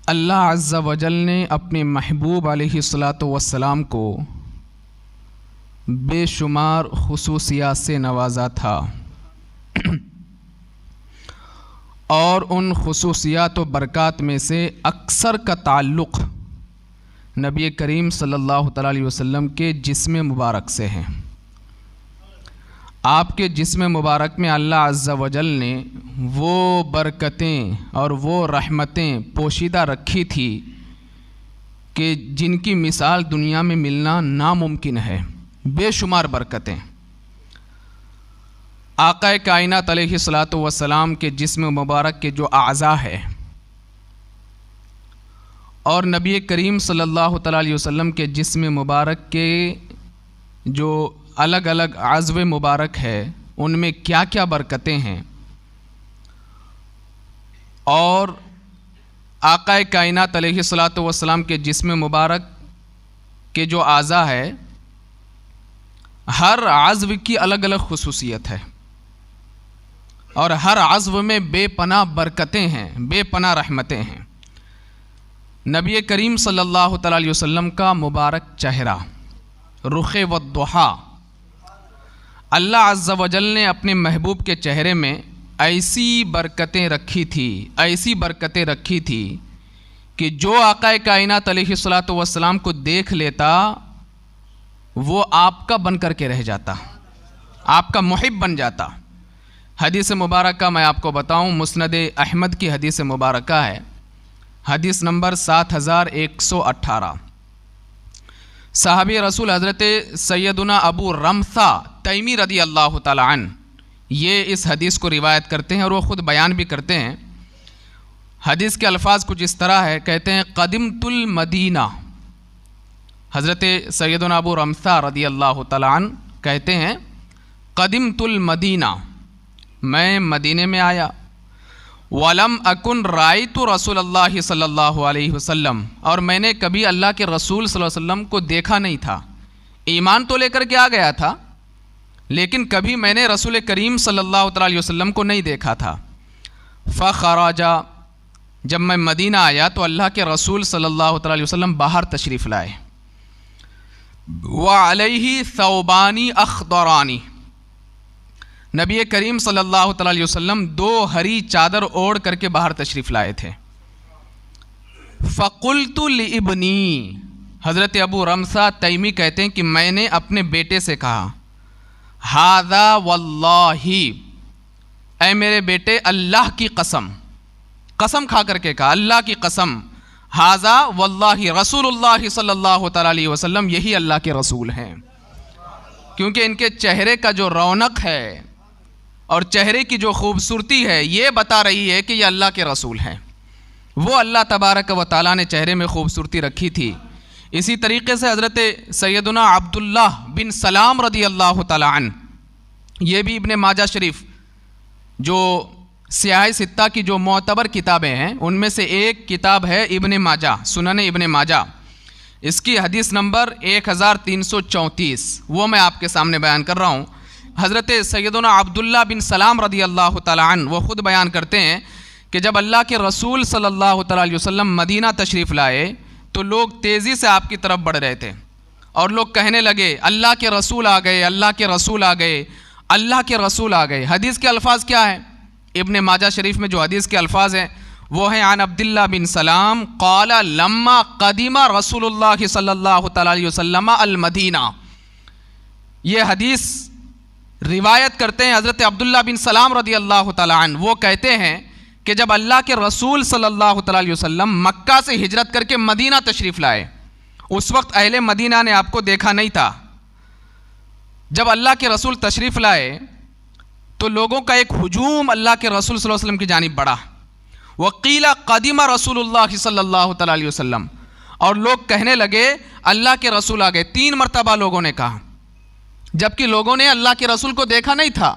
اللہ عز و جل نے اپنے محبوب علیہ الصلاۃ والسلام کو بے شمار خصوصیات سے نوازا تھا، اور ان خصوصیات و برکات میں سے اکثر کا تعلق نبی کریم صلی اللہ تعالیٰ علیہ وسلم کے جسم مبارک سے ہے۔ آپ کے جسم مبارک میں اللہ عز و جل نے وہ برکتیں اور وہ رحمتیں پوشیدہ رکھی تھی کہ جن کی مثال دنیا میں ملنا ناممکن ہے۔ بے شمار برکتیں آقا کائنات علیہ الصلاۃ والسلام کے جسم مبارک کے جو اعضاء ہے، اور نبی کریم صلی اللہ تعالیٰ علیہ وسلم کے جسم مبارک کے جو الگ الگ عضو مبارک ہے، ان میں کیا کیا برکتیں ہیں، اور آقا کائنات علیہ الصلاۃ والسلام کے جسم مبارک کے جو اعضاء ہے، ہر عضو کی الگ الگ خصوصیت ہے، اور ہر عضو میں بے پناہ برکتیں ہیں، بے پناہ رحمتیں ہیں۔ نبی کریم صلی اللہ تعالیٰ علیہ وسلم کا مبارک چہرہ، رخ والضحیٰ، اللہ عز و جل نے اپنے محبوب کے چہرے میں ایسی برکتیں رکھی تھی کہ جو آقا کائنات علیہ الصلاۃ والسلام کو دیکھ لیتا وہ آپ کا بن کر کے رہ جاتا، آپ کا محب بن جاتا۔ حدیث مبارکہ میں آپ کو بتاؤں، مسند احمد کی حدیث مبارکہ ہے، حدیث نمبر 7118۔ صحابی رسول حضرت سیدنا ابو رمثا تیمی رضی اللہ تعالیٰ عنہ یہ اس حدیث کو روایت کرتے ہیں، اور وہ خود بیان بھی کرتے ہیں۔ حدیث کے الفاظ کچھ اس طرح ہے، کہتے ہیں قدمت المدینہ، حضرت سیدنا ابو رمثا رضی اللہ تعالیٰ عنہ کہتے ہیں قدمت المدینہ، میں مدینے میں آیا، وَلَمْ أَكُنْ رَأَيْتُ رسول اللہ صلی اللہ علیہ وسلم، اور میں نے کبھی اللہ کے رسول صلی اللہ علیہ وسلم کو دیکھا نہیں تھا۔ ایمان تو لے کر کے آ گیا تھا، لیکن کبھی میں نے رسول کریم صلی اللہ تعالیٰ علیہ وسلم کو نہیں دیکھا تھا۔ فَخَرَجَ، جب میں مدینہ آیا تو اللہ کے رسول صلی اللہ تعالیٰ علیہ وسلم باہر تشریف لائے، وَعَلَيْهِ ثَوْبَانِ أَخْضَرَانِ، نبی کریم صلی اللہ تعالیٰ علیہ وسلم 2 ہری چادر اوڑھ کر کے باہر تشریف لائے تھے۔ فَقُلْتُ لِإِبْنِي، حضرت ابو رمثا تیمی کہتے ہیں کہ میں نے اپنے بیٹے سے کہا، ہَذَا وَاللَّهِ، اے میرے بیٹے اللہ کی قسم، قسم کھا کر کے کہا اللہ کی قسم، ہَذَا وَاللَّهِ رسول اللہ صلی اللہ تعالیٰ علیہ وسلم، یہی اللہ کے رسول ہیں۔ کیونکہ ان کے چہرے کا جو رونق ہے اور چہرے کی جو خوبصورتی ہے، یہ بتا رہی ہے کہ یہ اللہ کے رسول ہیں۔ وہ اللہ تبارک و تعالیٰ نے چہرے میں خوبصورتی رکھی تھی۔ اسی طریقے سے حضرت سیدنا عبداللہ بن سلام رضی اللہ تعالیٰ عنہ، یہ بھی ابن ماجہ شریف جو سیاہ ستہ کی جو معتبر کتابیں ہیں ان میں سے ایک کتاب ہے ابن ماجہ، سنن ابن ماجہ، اس کی حدیث نمبر 1334، وہ میں آپ کے سامنے بیان کر رہا ہوں۔ حضرت سیدنا عبداللہ بن سلام رضی اللہ تعالیٰ عنہ وہ خود بیان کرتے ہیں کہ جب اللہ کے رسول صلی اللہ تعالیٰ علیہ وسلم مدینہ تشریف لائے تو لوگ تیزی سے آپ کی طرف بڑھ رہے تھے، اور لوگ کہنے لگے اللہ کے رسول آ گئے، اللہ کے رسول آ گئے، اللہ کے رسول آ گئے۔ حدیث کے الفاظ کیا ہیں؟ ابن ماجہ شریف میں جو حدیث کے الفاظ ہیں وہ ہیں عن عبداللہ بن سلام قال لما قدم رسول اللہ صلی اللہ تعالیٰ علیہ وسلم المدینہ، یہ حدیث روایت کرتے ہیں حضرت عبداللہ بن سلام رضی اللہ تعالیٰ عنہ، وہ کہتے ہیں کہ جب اللہ کے رسول صلی اللہ تعالیٰ علیہ وسلم مکہ سے ہجرت کر کے مدینہ تشریف لائے، اس وقت اہل مدینہ نے آپ کو دیکھا نہیں تھا۔ جب اللہ کے رسول تشریف لائے تو لوگوں کا ایک ہجوم اللہ کے رسول صلی اللہ علیہ وسلم کی جانب بڑھا، وقیل قدم رسول اللہ صلی اللہ تعالیٰ علیہ وسلم، اور لوگ کہنے لگے اللہ کے رسول آ گئے۔ 3 مرتبہ لوگوں نے کہا، جبکہ لوگوں نے اللہ کے رسول کو دیکھا نہیں تھا۔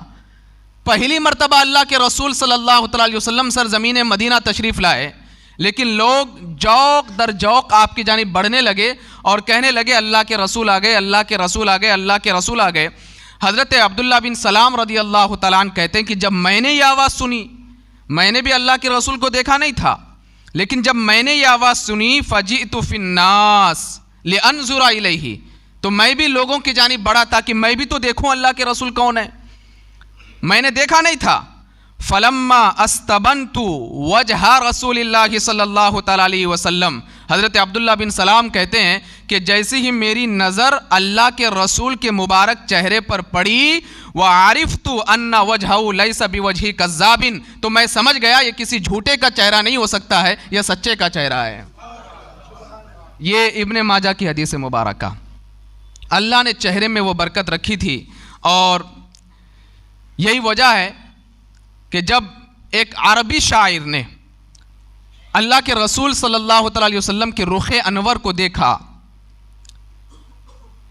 پہلی مرتبہ اللہ کے رسول صلی اللہ تعالیٰ علیہ وسلم سرزمین مدینہ تشریف لائے، لیکن لوگ جوق در جوق آپ کی جانب بڑھنے لگے اور کہنے لگے اللہ کے رسول آ گئے، اللہ کے رسول آ گئے، اللہ کے رسول آ گئے۔ حضرت عبداللہ بن سلام رضی اللہ تعالیٰ عنہ کہتے ہیں کہ جب میں نے یہ آواز سنی، میں نے بھی اللہ کے رسول کو دیکھا نہیں تھا، لیکن جب میں نے یہ آواز سنی فجئت فی الناس لانظر الیہ، تو میں بھی لوگوں کی جانب بڑھا تاکہ میں بھی تو دیکھوں اللہ کے رسول کون ہے، میں نے دیکھا نہیں تھا۔ فلما استبنت وجہ رسول اللہ صلی اللہ تعالیٰ علیہ وسلم، حضرت عبداللہ بن سلام کہتے ہیں کہ جیسے ہی میری نظر اللہ کے رسول کے مبارک چہرے پر پڑی، وعرفت ان وجہہ لیس بوجہ کذاب، تو میں سمجھ گیا یہ کسی جھوٹے کا چہرہ نہیں ہو سکتا ہے، یہ سچے کا چہرہ ہے۔ یہ ابن ماجہ کی حدیث مبارکہ۔ اللہ نے چہرے میں وہ برکت رکھی تھی، اور یہی وجہ ہے کہ جب ایک عربی شاعر نے اللہ کے رسول صلی اللہ تعالیٰ علیہ وسلم کے رخ انور کو دیکھا،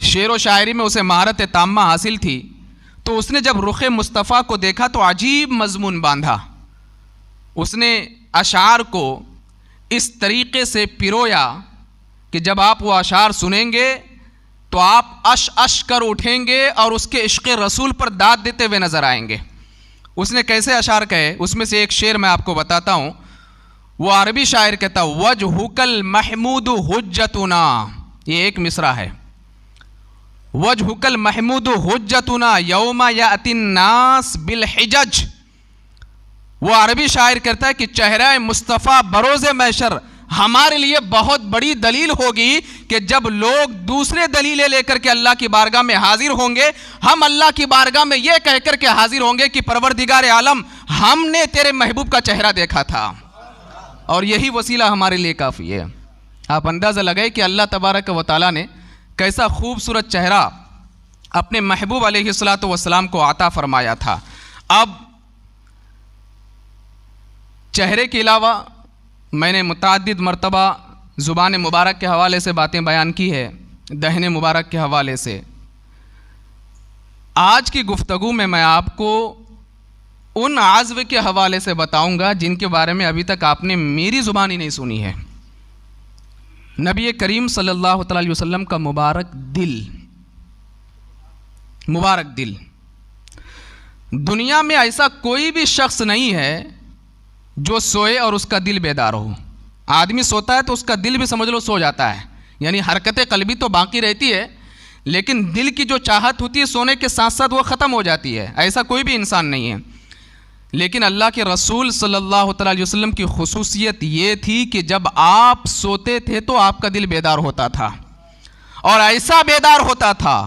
شعر و شاعری میں اسے مہارت تامہ حاصل تھی، تو اس نے جب رخ مصطفیٰ کو دیکھا تو عجیب مضمون باندھا۔ اس نے اشعار کو اس طریقے سے پرویا کہ جب آپ وہ اشعار سنیں گے تو آپ اش اش کر اٹھیں گے اور اس کے عشق رسول پر داد دیتے ہوئے نظر آئیں گے۔ اس نے کیسے اشعار کہے، اس میں سے ایک شعر میں آپ کو بتاتا ہوں۔ وہ عربی شاعر کہتا وجہک المحمود حجتنا، یہ ایک مصرع ہے، وجہک المحمود حجتنا یوم یأتی الناس بالحجج۔ وہ عربی شاعر کہتا ہے کہ چہرہ مصطفیٰ بروز محشر ہمارے لیے بہت بڑی دلیل ہوگی کہ جب لوگ دوسرے دلیلیں لے کر کے اللہ کی بارگاہ میں حاضر ہوں گے، ہم اللہ کی بارگاہ میں یہ کہہ کر کے حاضر ہوں گے کہ پروردگار عالم، ہم نے تیرے محبوب کا چہرہ دیکھا تھا، اور یہی وسیلہ ہمارے لیے کافی ہے۔ آپ اندازہ لگائے کہ اللہ تبارک و تعالیٰ نے کیسا خوبصورت چہرہ اپنے محبوب علیہ الصلوۃ والسلام کو عطا فرمایا تھا۔ اب چہرے کے علاوہ میں نے متعدد مرتبہ زبان مبارک کے حوالے سے باتیں بیان کی ہے، دہن مبارک کے حوالے سے۔ آج کی گفتگو میں میں آپ کو ان عزو کے حوالے سے بتاؤں گا جن کے بارے میں ابھی تک آپ نے میری زبان ہی نہیں سنی ہے۔ نبی کریم صلی اللہ تعالیٰ علیہ وسلم کا مبارک دل، مبارک دل، دنیا میں ایسا کوئی بھی شخص نہیں ہے جو سوئے اور اس کا دل بیدار ہو۔ آدمی سوتا ہے تو اس کا دل بھی سمجھ لو سو جاتا ہے، یعنی حرکت قلبی تو باقی رہتی ہے، لیکن دل کی جو چاہت ہوتی ہے سونے کے ساتھ ساتھ وہ ختم ہو جاتی ہے، ایسا کوئی بھی انسان نہیں ہے۔ لیکن اللہ کے رسول صلی اللہ تعالیٰ علیہ وسلم کی خصوصیت یہ تھی کہ جب آپ سوتے تھے تو آپ کا دل بیدار ہوتا تھا، اور ایسا بیدار ہوتا تھا،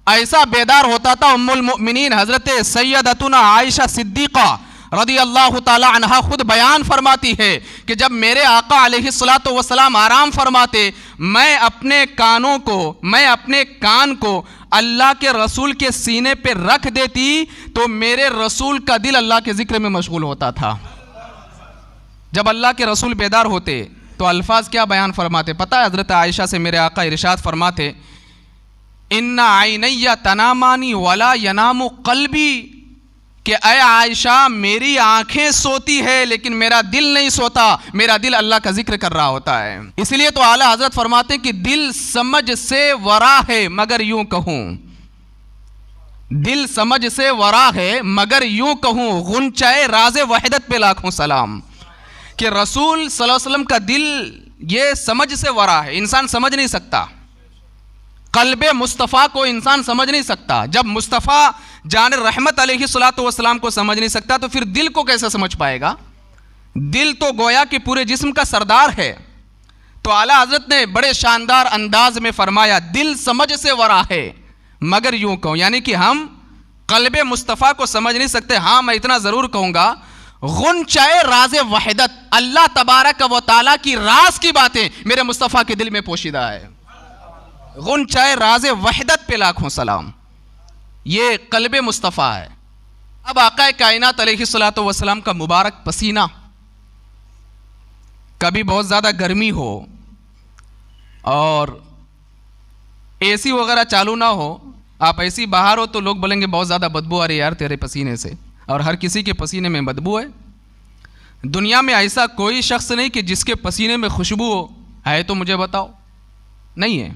ایسا بیدار ہوتا تھا، ام المؤمنین حضرت سیدتنا عائشہ صدیقہ رضی اللہ تعالی عنہا خود بیان فرماتی ہے کہ جب میرے آقا علیہ الصلوۃ والسلام آرام فرماتے، میں اپنے کان کو اللہ کے رسول کے سینے پہ رکھ دیتی تو میرے رسول کا دل اللہ کے ذکر میں مشغول ہوتا تھا۔ جب اللہ کے رسول بیدار ہوتے تو الفاظ کیا بیان فرماتے پتہ ہے؟ حضرت عائشہ سے میرے آقا ارشاد فرماتے، ان عینی تنامانی ولا ینام قلبی، کہ اے عائشہ میری آنکھیں سوتی ہے لیکن میرا دل نہیں سوتا، میرا دل اللہ کا ذکر کر رہا ہوتا ہے۔ اس لیے تو اعلیٰ حضرت فرماتے ہیں کہ دل سمجھ سے ورا ہے مگر یوں کہوں، دل سمجھ سے ورا ہے مگر یوں کہوں، غنچہ راز وحدت پہ لاکھوں سلام، کہ رسول صلی اللہ علیہ وسلم کا دل یہ سمجھ سے ورا ہے، انسان سمجھ نہیں سکتا، قلب مصطفیٰ کو انسان سمجھ نہیں سکتا۔ جب مصطفیٰ جان رحمت علیہ الصلوۃ والسلام کو سمجھ نہیں سکتا تو پھر دل کو کیسے سمجھ پائے گا؟ دل تو گویا کہ پورے جسم کا سردار ہے۔ تو اعلیٰ حضرت نے بڑے شاندار انداز میں فرمایا، دل سمجھ سے ورا ہے مگر یوں کہوں، یعنی کہ ہم قلب مصطفیٰ کو سمجھ نہیں سکتے، ہاں میں اتنا ضرور کہوں گا، غنچہ راز وحدت، اللہ تبارک و تعالیٰ کی راز کی باتیں میرے مصطفیٰ کے دل میں پوشیدہ ہے۔ غنچہ راز وحدت پہ لاکھوں سلام، یہ قلب مصطفیٰ ہے۔ اب آقا کائنات علیہ الصلوۃ والسلام کا مبارک پسینہ، کبھی بہت زیادہ گرمی ہو اور اے سی وغیرہ چالو نہ ہو، آپ ایسی باہر ہو تو لوگ بولیں گے بہت زیادہ بدبو آ رہی یار تیرے پسینے سے، اور ہر کسی کے پسینے میں بدبو ہے۔ دنیا میں ایسا کوئی شخص نہیں کہ جس کے پسینے میں خوشبو ہو، ہے تو مجھے بتاؤ، نہیں ہے۔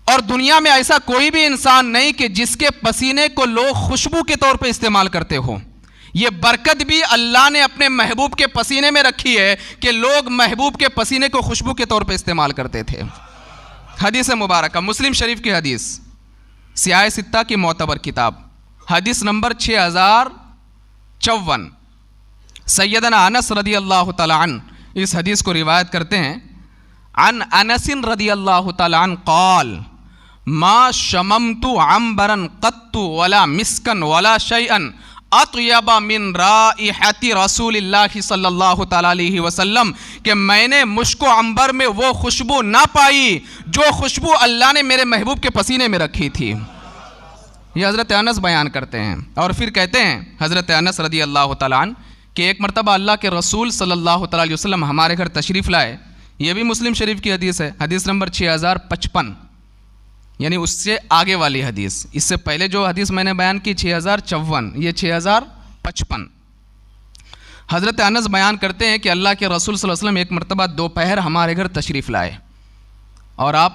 اور دنیا میں ایسا کوئی بھی انسان نہیں کہ جس کے پسینے کو لوگ خوشبو کے طور پہ استعمال کرتے ہو۔ یہ برکت بھی اللہ نے اپنے محبوب کے پسینے میں رکھی ہے کہ لوگ محبوب کے پسینے کو خوشبو کے طور پہ استعمال کرتے تھے۔ حدیث مبارکہ مسلم شریف کی حدیث، سیاہ ستہ کی معتبر کتاب، حدیث نمبر 6054، سیدنا انس رضی اللہ تعالی عنہ اس حدیث کو روایت کرتے ہیں۔ عن انس رضی اللہ تعالی عنہ قال ما شممت عنبرا قط ولا مسکا ولا شیئا اطیب من رائحت رسول اللہ صلی اللہ تعالی علیہ وسلم، کہ میں نے مشک و عنبر میں وہ خوشبو نہ پائی جو خوشبو اللہ نے میرے محبوب کے پسینے میں رکھی تھی۔ یہ حضرت انس بیان کرتے ہیں، اور پھر کہتے ہیں حضرت انس رضی اللہ تعالی عنہ کہ ایک مرتبہ اللہ کے رسول صلی اللہ تعالی علیہ وسلم ہمارے گھر تشریف لائے۔ یہ بھی مسلم شریف کی حدیث ہے، حدیث نمبر 6055، یعنی اس سے آگے والی حدیث۔ اس سے پہلے جو حدیث میں نے بیان کی 6054، یہ 6055۔ حضرت انس بیان کرتے ہیں کہ اللہ کے رسول صلی اللہ علیہ وسلم ایک مرتبہ دوپہر ہمارے گھر تشریف لائے، اور آپ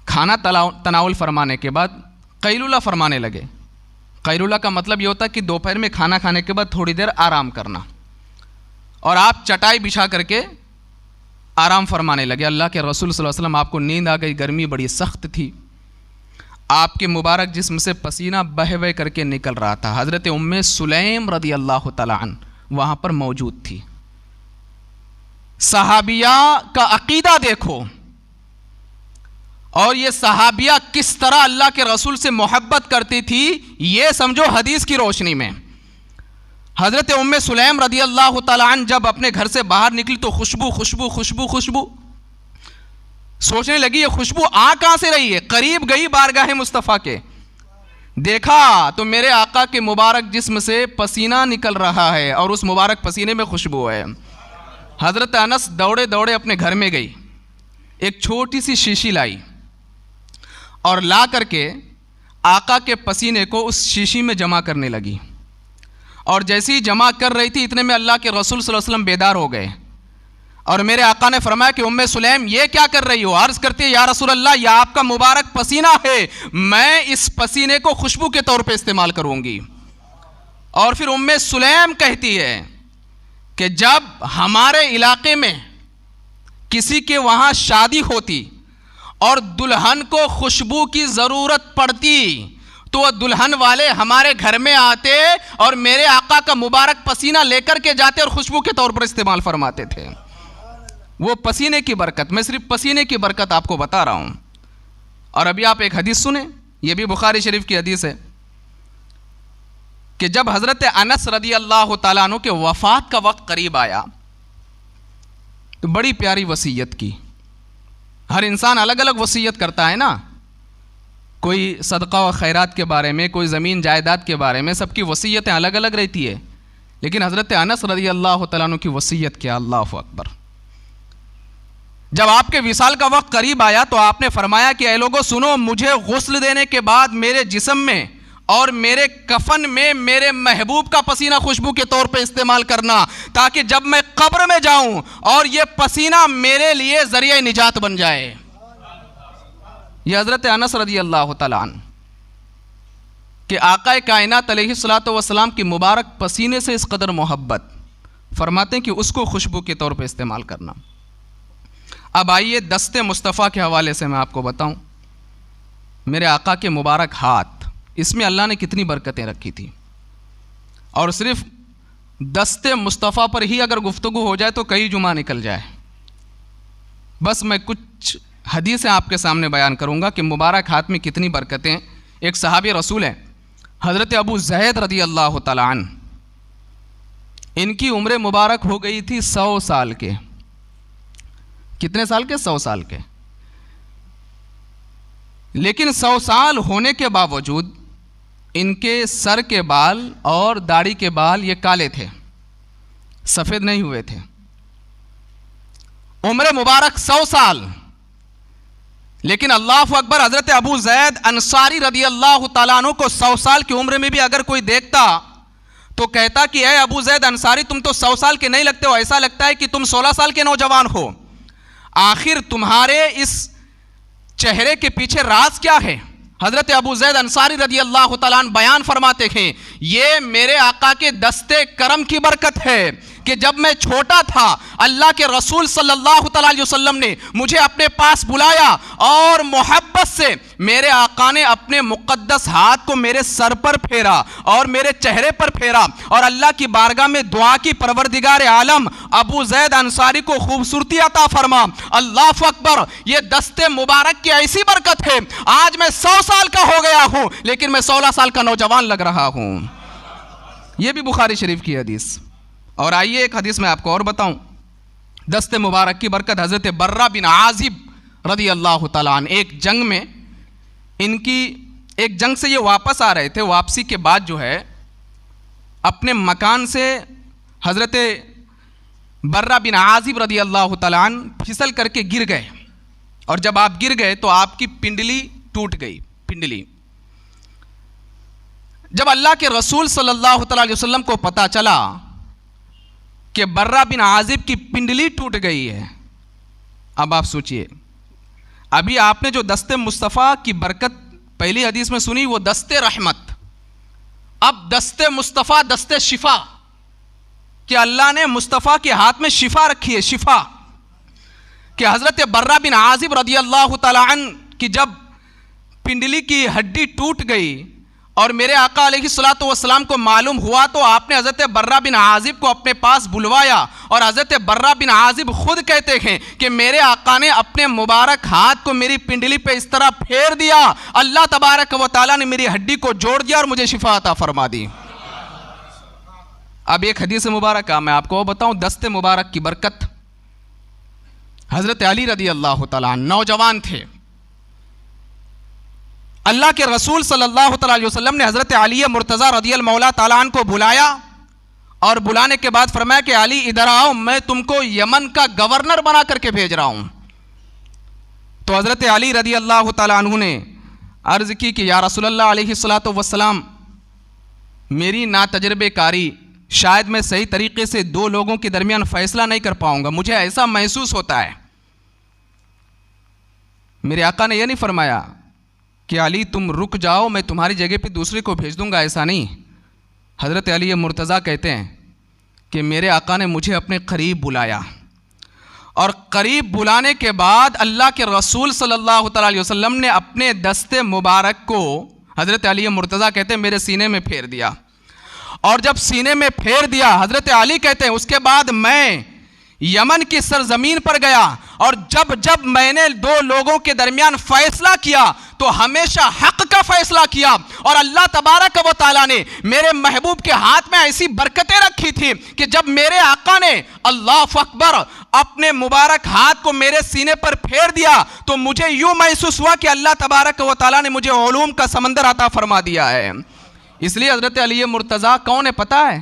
کھانا تناول فرمانے کے بعد قیلولہ فرمانے لگے۔ قیلولہ کا مطلب یہ ہوتا ہے کہ دوپہر میں کھانا کھانے کے بعد تھوڑی دیر آرام کرنا، اور آپ چٹائی بچھا کر کے آرام فرمانے لگے۔ اللہ کے رسول صلی اللہ علیہ وسلم آپ کو نیند آ گئی، گرمی بڑی سخت تھی، آپ کے مبارک جسم سے پسینہ بہہ بہہ کر کے نکل رہا تھا۔ حضرت ام سلیم رضی اللہ تعالی عنہ وہاں پر موجود تھی۔ صحابیہ کا عقیدہ دیکھو، اور یہ صحابیہ کس طرح اللہ کے رسول سے محبت کرتی تھی یہ سمجھو حدیث کی روشنی میں۔ حضرت ام سلیم رضی اللہ تعالی عنہ جب اپنے گھر سے باہر نکلی تو خوشبو خوشبو خوشبو خوشبو، سوچنے لگی یہ خوشبو آ کہاں سے رہی ہے۔ قریب گئی بارگاہ مصطفیٰ کے، دیکھا تو میرے آقا کے مبارک جسم سے پسینہ نکل رہا ہے، اور اس مبارک پسینے میں خوشبو ہے۔ حضرت انس دوڑے دوڑے اپنے گھر میں گئی، ایک چھوٹی سی شیشی لائی، اور لا کر کے آقا کے پسینے کو اس شیشی میں جمع کرنے لگی، اور جیسی جمع کر رہی تھی اتنے میں اللہ کے رسول صلی اللہ علیہ وسلم بیدار ہو گئے، اور میرے آقا نے فرمایا کہ ام سلیم یہ کیا کر رہی ہو؟ عرض کرتی ہے یا رسول اللہ یہ آپ کا مبارک پسینہ ہے، میں اس پسینے کو خوشبو کے طور پہ استعمال کروں گی۔ اور پھر ام سلیم کہتی ہے کہ جب ہمارے علاقے میں کسی کے وہاں شادی ہوتی اور دلہن کو خوشبو کی ضرورت پڑتی تو وہ دلہن والے ہمارے گھر میں آتے اور میرے آقا کا مبارک پسینہ لے کر کے جاتے اور خوشبو کے طور پر استعمال فرماتے تھے۔ وہ پسینے کی برکت، میں صرف پسینے کی برکت آپ کو بتا رہا ہوں۔ اور ابھی آپ ایک حدیث سنیں، یہ بھی بخاری شریف کی حدیث ہے کہ جب حضرت انس رضی اللہ تعالیٰ عنہ کے وفات کا وقت قریب آیا تو بڑی پیاری وصیت کی۔ ہر انسان الگ الگ وصیت کرتا ہے نا، کوئی صدقہ و خیرات کے بارے میں، کوئی زمین جائیداد کے بارے میں، سب کی وصیتیں الگ الگ رہتی ہے، لیکن حضرت انس رضی اللہ تعالیٰ عنہ کی وصیت کیا، اللہ اکبر۔ جب آپ کے وصال کا وقت قریب آیا تو آپ نے فرمایا کہ اے لوگوں سنو، مجھے غسل دینے کے بعد میرے جسم میں اور میرے کفن میں میرے محبوب کا پسینہ خوشبو کے طور پہ استعمال کرنا، تاکہ جب میں قبر میں جاؤں اور یہ پسینہ میرے لیے ذریعہ نجات بن جائے۔ یہ حضرت انس رضی اللہ تعالیٰ عنہ کہ آقا کائنات علیہ الصلوۃ والسلام کی مبارک پسینے سے اس قدر محبت، فرماتے ہیں کہ اس کو خوشبو کے طور پہ استعمال کرنا۔ اب آئیے دست مصطفیٰ کے حوالے سے میں آپ کو بتاؤں، میرے آقا کے مبارک ہاتھ، اس میں اللہ نے کتنی برکتیں رکھی تھی، اور صرف دست مصطفیٰ پر ہی اگر گفتگو ہو جائے تو کئی جمعہ نکل جائے۔ بس میں کچھ حدیثیں آپ کے سامنے بیان کروں گا کہ مبارک ہاتھ میں کتنی برکتیں۔ ایک صحابی رسول ہیں حضرت ابو زید رضی اللہ تعالیٰ عنہ، ان کی عمر مبارک ہو گئی تھی 100 سال کے۔ کتنے سال کے؟ 100 سال کے۔ لیکن 100 سال ہونے کے باوجود ان کے سر کے بال اور داڑھی کے بال یہ کالے تھے، سفید نہیں ہوئے تھے۔ عمر مبارک 100 سال، لیکن اللہ اکبر، حضرت ابو زید انصاری رضی اللہ تعالیٰ عنہ کو 100 سال کی عمر میں بھی اگر کوئی دیکھتا تو کہتا کہ اے ابو زید انصاری تم تو 100 سال کے نہیں لگتے ہو، ایسا لگتا ہے کہ تم 16 سال کے نوجوان ہو۔ آخر تمہارے اس چہرے کے پیچھے راز کیا ہے؟ حضرت ابو زید انصاری رضی اللہ تعالیٰ عنہ بیان فرماتے ہیں یہ میرے آقا کے دستے کرم کی برکت ہے کہ جب میں چھوٹا تھا اللہ کے رسول صلی اللہ تعالیٰ علیہ وسلم نے مجھے اپنے پاس بلایا اور محبت سے میرے آقا نے اپنے مقدس ہاتھ کو میرے سر پر پھیرا اور میرے چہرے پر پھیرا اور اللہ کی بارگاہ میں دعا کی پروردگار عالم ابو زید انصاری کو خوبصورتی عطا فرما. اللہ اکبر. یہ دستے مبارک کی ایسی برکت ہے آج میں 100 سال کا ہو گیا ہوں لیکن میں 16 سال کا نوجوان لگ رہا ہوں. یہ بھی بخاری شریف کی حدیث. اور آئیے ایک حدیث میں آپ کو اور بتاؤں. دست مبارک کی برکت. حضرت برہ بن عازب رضی اللہ تعالیٰ عنہ ایک جنگ میں ان کی ایک جنگ سے یہ واپس آ رہے تھے. واپسی کے بعد جو ہے اپنے مکان سے حضرت برہ بن عازب رضی اللہ تعالیٰ عنہ پھسل کر کے گر گئے اور جب آپ گر گئے تو آپ کی پنڈلی ٹوٹ گئی. پنڈلی جب اللہ کے رسول صلی اللہ تعالیٰ علیہ وسلم کو پتہ چلا کہ برہ بن عازب کی پنڈلی ٹوٹ گئی ہے, اب آپ سوچئے ابھی آپ نے جو دست مصطفیٰ کی برکت پہلی حدیث میں سنی وہ دست رحمت, اب دست مصطفیٰ دست شفا کہ اللہ نے مصطفیٰ کے ہاتھ میں شفا رکھی ہے. شفا کہ حضرت برہ بن عازب رضی اللہ تعالیٰ عنہ کی جب پنڈلی کی ہڈی ٹوٹ گئی اور میرے آقا علیہ الصلوۃ والسلام کو معلوم ہوا تو آپ نے حضرت برہ بن عازب کو اپنے پاس بلوایا اور حضرت برہ بن عازب خود کہتے ہیں کہ میرے آقا نے اپنے مبارک ہاتھ کو میری پنڈلی پہ اس طرح پھیر دیا, اللہ تبارک و تعالیٰ نے میری ہڈی کو جوڑ دیا اور مجھے شفا عطا فرما دی. اب ایک حدیث مبارکہ میں آپ کو بتاؤں دست مبارک کی برکت. حضرت علی رضی اللہ تعالیٰ عنہ نوجوان تھے. اللہ کے رسول صلی اللہ تعالیٰ علیہ وسلم نے حضرت علی مرتضیٰ رضی اللہ تعالیٰ عنہ کو بلایا اور بلانے کے بعد فرمایا کہ علی ادھر آؤ, میں تم کو یمن کا گورنر بنا کر کے بھیج رہا ہوں. تو حضرت علی رضی اللہ تعالیٰ عنہ نے عرض کی کہ یا رسول اللہ علیہ الصلوۃ والسلام میری ناتجربے کاری شاید میں صحیح طریقے سے دو لوگوں کے درمیان فیصلہ نہیں کر پاؤں گا, مجھے ایسا محسوس ہوتا ہے. میرے آقا نے یہ نہیں فرمایا کہ علی تم رک جاؤ میں تمہاری جگہ پہ دوسرے کو بھیج دوں گا, ایسا نہیں. حضرت علی مرتضیٰ کہتے ہیں کہ میرے آقا نے مجھے اپنے قریب بلایا اور قریب بلانے کے بعد اللہ کے رسول صلی اللہ تعالیٰ علیہ وسلم نے اپنے دست مبارک کو حضرت علی مرتضیٰ کہتے ہیں میرے سینے میں پھیر دیا اور جب سینے میں پھیر دیا حضرت علی کہتے ہیں اس کے بعد میں یمن کی سرزمین پر گیا اور جب میں نے دو لوگوں کے درمیان فیصلہ کیا تو ہمیشہ حق کا فیصلہ کیا اور اللہ تبارک و تعالیٰ نے میرے محبوب کے ہاتھ میں ایسی برکتیں رکھی تھی کہ جب میرے آقا نے اللہ اکبر اپنے مبارک ہاتھ کو میرے سینے پر پھیر دیا تو مجھے یوں محسوس ہوا کہ اللہ تبارک و تعالیٰ نے مجھے علوم کا سمندر عطا فرما دیا ہے. اس لیے حضرت علی مرتضیٰ کون ہے پتہ ہے؟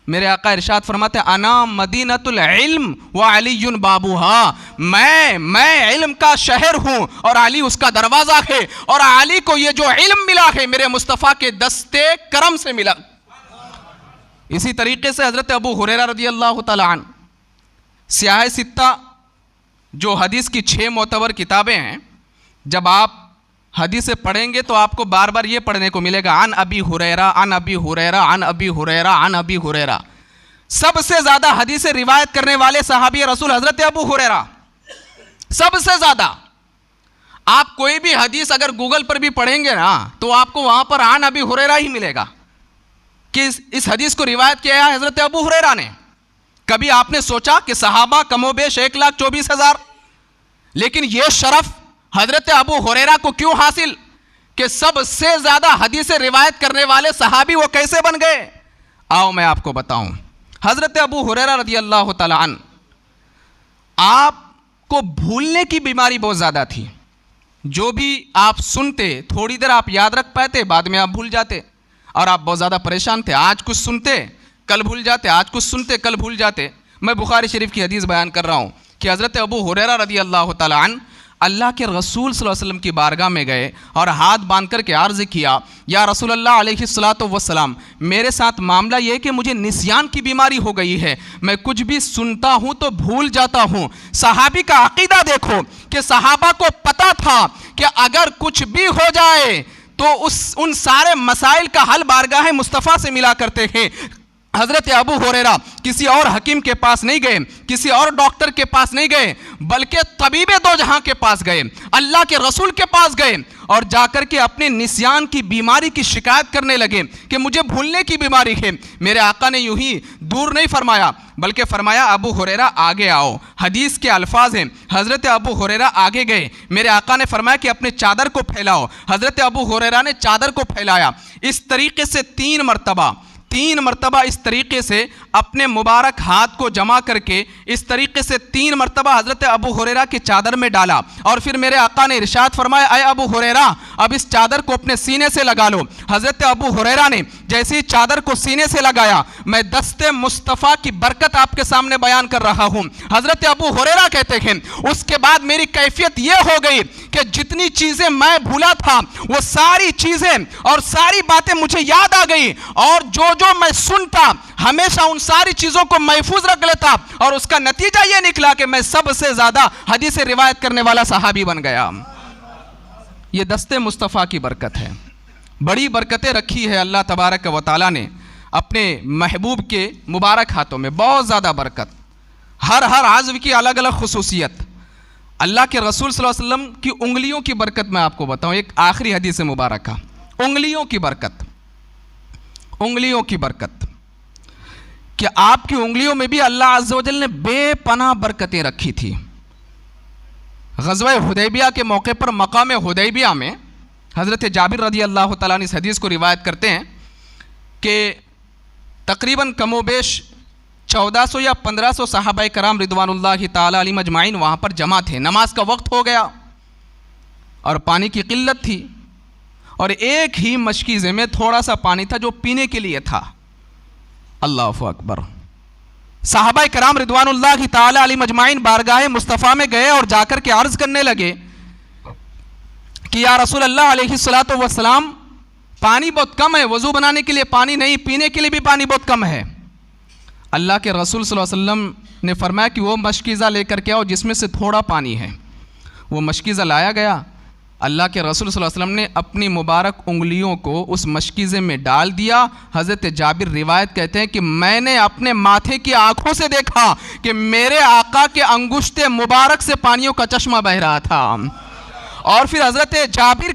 میرے آقا ارشاد فرماتے ہیں انا مدینۃ العلم وعلی بابوہا, میں علم کا شہر ہوں اور علی اس کا دروازہ ہے اور علی کو یہ جو علم ملا ہے میرے مصطفیٰ کے دستے کرم سے ملا. اسی طریقے سے حضرت ابو ہریرہ رضی اللہ تعالیٰ عنہ سیاہ ستہ جو حدیث کی 6 معتبر کتابیں ہیں, جب آپ حدیثیں پڑھیں گے تو آپ کو بار بار یہ پڑھنے کو ملے گا عن ابی ہریرہ عن ابی ہریرہ عن ابی ہریرہ عن ابی ہریرہ. سب سے زیادہ حدیثیں روایت کرنے والے صحابی رسول حضرت ابو ہریرہ, سب سے زیادہ. آپ کوئی بھی حدیث اگر گوگل پر بھی پڑھیں گے نا تو آپ کو وہاں پر عن ابی ہریرہ ہی ملے گا کہ اس حدیث کو روایت کیا ہے حضرت ابو ہریرہ نے. کبھی آپ نے سوچا کہ صحابہ کم و بیش 1,24,000, لیکن یہ شرف حضرت ابو ہریرہ کو کیوں حاصل کہ سب سے زیادہ حدیثیں روایت کرنے والے صحابی وہ کیسے بن گئے؟ آؤ میں آپ کو بتاؤں. حضرت ابو ہریرہ رضی اللہ تعالیٰ عنہ آپ کو بھولنے کی بیماری بہت زیادہ تھی. جو بھی آپ سنتے تھوڑی دیر آپ یاد رکھ پاتے, بعد میں آپ بھول جاتے اور آپ بہت زیادہ پریشان تھے. آج کچھ سنتے کل بھول جاتے, آج کچھ سنتے کل بھول جاتے. میں بخاری شریف کی حدیث بیان کر رہا ہوں کہ حضرت ابو ہریرہ رضی اللہ تعالیٰ عنہ اللہ کے رسول صلی اللہ علیہ وسلم کی بارگاہ میں گئے اور ہاتھ باندھ کر کے عرض کیا یا رسول اللہ علیہ الصلاۃ والسلام میرے ساتھ معاملہ یہ ہے کہ مجھے نسیان کی بیماری ہو گئی ہے، میں کچھ بھی سنتا ہوں تو بھول جاتا ہوں۔ صحابی کا عقیدہ دیکھو کہ صحابہ کو پتہ تھا کہ اگر کچھ بھی ہو جائے تو ان سارے مسائل کا حل بارگاہ مصطفیٰ سے ملا کرتے ہیں۔ حضرت ابو ہریرہ کسی اور حکیم کے پاس نہیں گئے، کسی اور ڈاکٹر کے پاس نہیں گئے، بلکہ طبیب دو جہاں کے پاس گئے، اللہ کے رسول کے پاس گئے اور جا کر کے اپنے نسیان کی بیماری کی شکایت کرنے لگے کہ مجھے بھولنے کی بیماری ہے۔ میرے آقا نے یوں ہی دور نہیں فرمایا بلکہ فرمایا ابو ہریرہ آگے آؤ۔ حدیث کے الفاظ ہیں، حضرت ابو ہریرہ آگے گئے، میرے آقا نے فرمایا کہ اپنے چادر کو پھیلاؤ۔ حضرت ابو ہریرہ نے چادر کو پھیلایا، اس طریقے سے تین مرتبہ اس طریقے سے اپنے مبارک ہاتھ کو جمع کر کے اس طریقے سے 3 مرتبہ حضرت ابو ہریرہ کی چادر میں ڈالا اور پھر میرے آقا نے ارشاد فرمایا اے ابو ہریرہ اب اس چادر کو اپنے سینے سے لگا لو۔ حضرت ابو ہریرہ نے جیسی چادر کو سینے سے لگایا، میں دست مصطفیٰ کی برکت آپ کے سامنے بیان کر رہا ہوں۔ حضرت ابو ہریرہ کہتے ہیں اس کے بعد میری کیفیت یہ ہو گئی کہ جتنی چیزیں میں بھولا تھا وہ ساری چیزیں اور ساری باتیں مجھے یاد آ گئی، اور جو میں سنتا ہمیشہ ان ساری چیزوں کو محفوظ رکھ لیتا، اور اس کا نتیجہ یہ نکلا کہ میں سب سے زیادہ حدیث روایت کرنے والا صحابی بن گیا۔ یہ دست مصطفیٰ کی برکت ہے، بڑی برکتیں رکھی ہے اللہ تبارک و تعالیٰ نے اپنے محبوب کے مبارک ہاتھوں میں، بہت زیادہ برکت، ہر عضو کی الگ الگ خصوصیت۔ اللہ کے رسول صلی اللہ علیہ وسلم کی انگلیوں کی برکت میں آپ کو بتاؤں، ایک آخری حدیث مبارکہ، انگلیوں کی برکت کہ آپ کی انگلیوں میں بھی اللہ عز و جل نے بے پناہ برکتیں رکھی تھی۔ غزوہ حدیبیہ کے موقع پر مقام حدیبیہ میں حضرت جابر رضی اللہ تعالیٰ عنہ اس حدیث کو روایت کرتے ہیں کہ تقریباً کم و بیش 1400 یا 1500 صحابہ کرام رضوان اللہ تعالیٰ علیہم اجمعین وہاں پر جمع تھے۔ نماز کا وقت ہو گیا اور پانی کی قلت تھی، اور ایک ہی مشکیزے میں تھوڑا سا پانی تھا جو پینے کے لیے تھا۔ اللہ اکبر۔ صحابہ کرام رضوان اللہ تعالی علیہم اجمعین بارگاہ مصطفیٰ میں گئے اور جا کر کے عرض کرنے لگے کہ یا رسول اللہ علیہ الصلوۃ والسلام پانی بہت کم ہے، وضو بنانے کے لیے پانی نہیں، پینے کے لیے بھی پانی بہت کم ہے۔ اللہ کے رسول صلی اللہ علیہ وسلم نے فرمایا کہ وہ مشکیزہ لے کر کے آؤ جس میں سے تھوڑا پانی ہے۔ وہ مشکیزہ لایا گیا، اللہ کے رسول صلی اللہ علیہ وسلم نے اپنی مبارک انگلیوں کو اس مشکیزے میں ڈال دیا۔ حضرت جابر روایت کہتے ہیں کہ میں نے اپنے ماتھے کی آنکھوں سے دیکھا کہ میرے آقا کے انگشت مبارک سے پانیوں کا چشمہ بہ رہا تھا۔ اور پھر حضرت جابر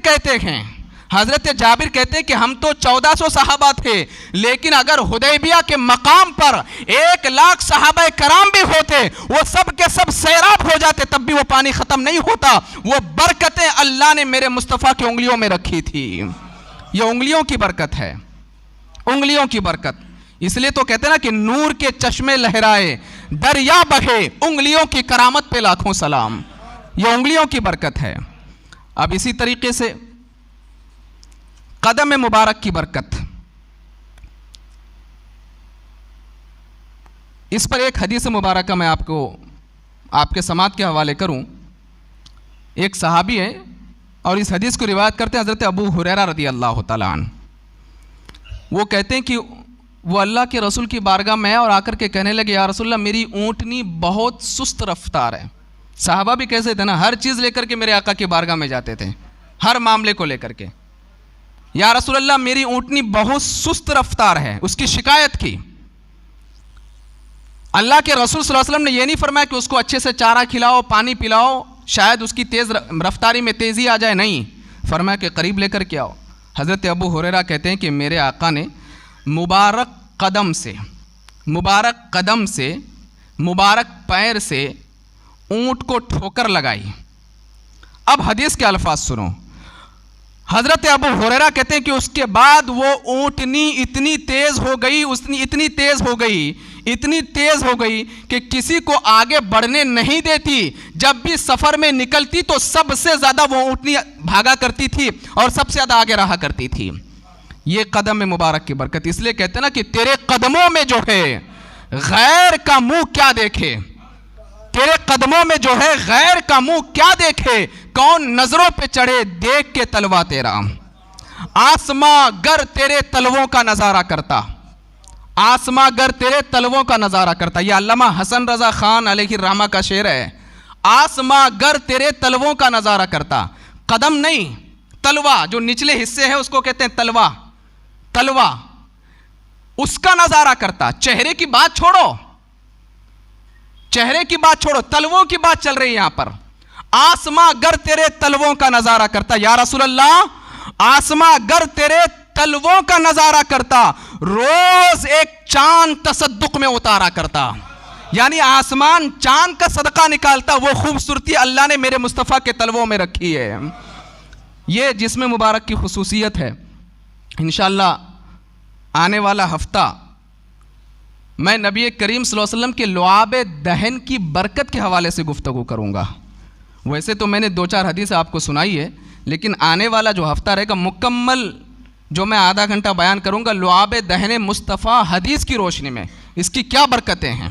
کہتے ہیں کہ ہم تو 1400 صحابہ تھے، لیکن اگر حدیبیہ کے مقام پر 1,00,000 صحابہ کرام بھی ہوتے، وہ سب کے سب سیراب ہو جاتے، تب بھی وہ پانی ختم نہیں ہوتا۔ وہ برکتیں اللہ نے میرے مصطفیٰ کی انگلیوں میں رکھی تھی۔ یہ انگلیوں کی برکت ہے، انگلیوں کی برکت۔ اس لیے تو کہتے ہیں نا کہ نور کے چشمے لہرائے دریا بہے، انگلیوں کی کرامت پہ لاکھوں سلام۔ یہ انگلیوں کی برکت ہے۔ اب اسی طریقے سے قدم مبارک کی برکت، اس پر ایک حدیث مبارکہ میں آپ کے سماعت کے حوالے کروں۔ ایک صحابی ہے اور اس حدیث کو روایت کرتے ہیں حضرت ابو ہریرہ رضی اللہ تعالیٰ عنہ۔ وہ کہتے ہیں کہ وہ اللہ کے رسول کی بارگاہ میں اور آ کر کے کہنے لگے یا رسول اللہ میری اونٹنی بہت سست رفتار ہے۔ صحابہ بھی کیسے تھے نا، ہر چیز لے کر کے میرے آقا کی بارگاہ میں جاتے تھے، ہر معاملے کو لے کر کے۔ یا رسول اللہ میری اونٹنی بہت سست رفتار ہے، اس کی شکایت کی۔ اللہ کے رسول صلی اللہ علیہ وسلم نے یہ نہیں فرمایا کہ اس کو اچھے سے چارہ کھلاؤ، پانی پلاؤ، شاید اس کی تیز رفتاری میں تیزی آ جائے، نہیں، فرمایا کہ قریب لے کر کے آؤ۔ حضرت ابو ہریرہ کہتے ہیں کہ میرے آقا نے مبارک قدم سے مبارک پیر سے اونٹ کو ٹھوکر لگائی۔ اب حدیث کے الفاظ سنو۔ حضرت ابو ہریرہ کہتے ہیں کہ اس کے بعد وہ اونٹنی اتنی تیز ہو گئی کہ کسی کو آگے بڑھنے نہیں دیتی۔ جب بھی سفر میں نکلتی تو سب سے زیادہ وہ اونٹنی بھاگا کرتی تھی اور سب سے زیادہ آگے رہا کرتی تھی۔ یہ قدم مبارک کی برکت، اس لیے کہتے ہیں نا کہ تیرے قدموں میں جو ہے غیر کا منہ کیا دیکھے، تیرے قدموں میں جو ہے غیر کا منہ کیا دیکھے، کون نظروں پہ چڑھے دیکھ کے تلوا تیرا، آسماں گر تیرے تلووں کا نظارہ کرتا، آسماں گر تیرے تلووں کا نظارہ کرتا. یہ علامہ حسن رضا خان علیہ الرحمہ کا شعر ہے. آسماں گر تیرے تلووں کا نظارہ کرتا، قدم نہیں تلوا جو نچلے حصے ہیں اس کو کہتے ہیں تلوا، تلوا اس کا نظارہ کرتا. چہرے کی بات چھوڑو، چہرے کی بات چھوڑو، تلووں کی بات چل رہی ہے یہاں پر. آسماں گر تیرے تلووں کا نظارہ کرتا. یا رسول اللہ آسماں گر تیرے تلووں کا نظارہ کرتا، روز ایک چاند تصدق میں اتارا کرتا. یعنی آسمان چاند کا صدقہ نکالتا. وہ خوبصورتی اللہ نے میرے مصطفیٰ کے تلووں میں رکھی ہے. یہ جسم مبارک کی خصوصیت ہے. انشاءاللہ آنے والا ہفتہ میں نبی کریم صلی اللہ علیہ وسلم کے لعاب دہن کی برکت کے حوالے سے گفتگو کروں گا. ویسے تو میں نے 2-4 حدیث آپ کو سنائی ہے، لیکن آنے والا جو ہفتہ رہے گا مکمل جو میں آدھا گھنٹہ بیان کروں گا لعاب دہن مصطفیٰ حدیث کی روشنی میں اس کی کیا برکتیں ہیں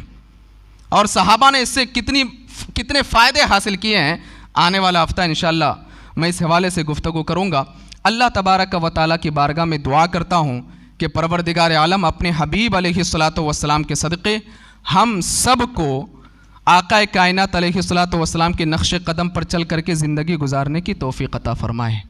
اور صحابہ نے اس سے کتنے فائدے حاصل کیے ہیں. آنے والا ہفتہ انشاءاللہ میں اس حوالے سے گفتگو کروں گا. اللہ تبارک و تعالیٰ کی بارگاہ میں دعا کرتا ہوں کہ پروردگار عالم اپنے حبیب علیہ الصلاۃ والسلام کے صدقے ہم سب کو آقا کائنات علیہ الصلاۃ والسلام کے نقش قدم پر چل کر کے زندگی گزارنے کی توفیق عطا فرمائے.